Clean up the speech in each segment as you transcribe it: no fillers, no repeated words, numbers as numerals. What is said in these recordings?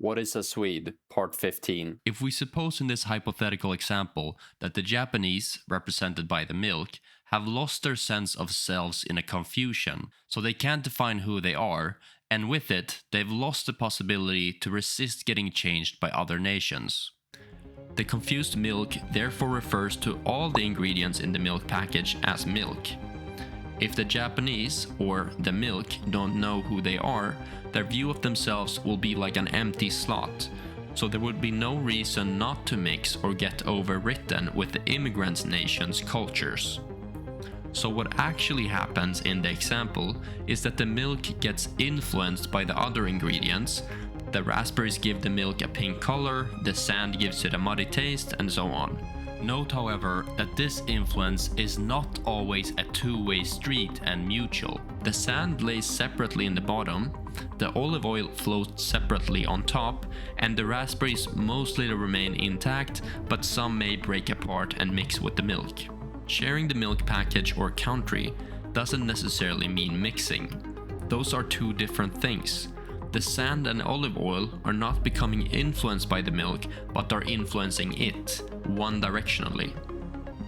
What is a Swede? Part 15. If we suppose in this hypothetical example that the Japanese, represented by the milk, have lost their sense of selves in a confusion, so they can't define who they are, and with it, they've lost the possibility to resist getting changed by other nations. The confused milk therefore refers to all the ingredients in the milk package as milk. If the Japanese, or the milk, don't know who they are, their view of themselves will be like an empty slot, so there would be no reason not to mix or get overwritten with the immigrant nation's cultures. So what actually happens in the example is that the milk gets influenced by the other ingredients. The raspberries give the milk a pink color, the sand gives it a muddy taste, and so on. Note, however, that this influence is not always a two-way street and mutual. The sand lays separately in the bottom, the olive oil floats separately on top, and the raspberries mostly remain intact, but some may break apart and mix with the milk. Sharing the milk package or country doesn't necessarily mean mixing. Those are two different things. The sand and olive oil are not becoming influenced by the milk, but are influencing it, one directionally.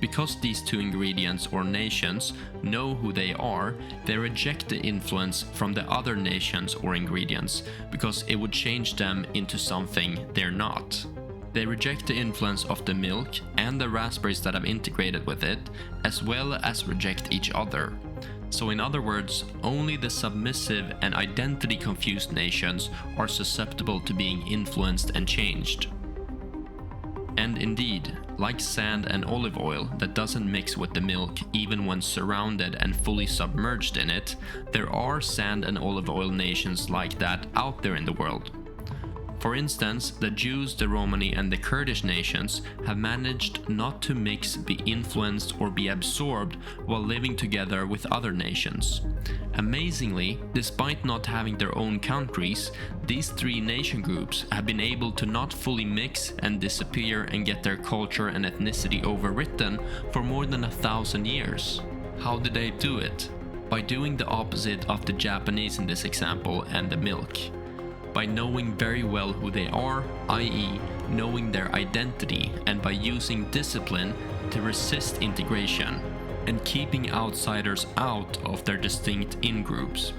Because these two ingredients or nations know who they are, they reject the influence from the other nations or ingredients, because it would change them into something they're not. They reject the influence of the milk and the raspberries that have integrated with it, as well as reject each other. So in other words, only the submissive and identity-confused nations are susceptible to being influenced and changed. And indeed, like sand and olive oil that doesn't mix with the milk even when surrounded and fully submerged in it, there are sand and olive oil nations like that out there in the world. For instance, the Jews, the Romani, and the Kurdish nations have managed not to mix, be influenced, or be absorbed while living together with other nations. Amazingly, despite not having their own countries, these three nation groups have been able to not fully mix and disappear and get their culture and ethnicity overwritten for more than 1,000 years. How did they do it? By doing the opposite of the Japanese in this example and the milk. By knowing very well who they are, i.e., knowing their identity, and by using discipline to resist integration, and keeping outsiders out of their distinct in-groups.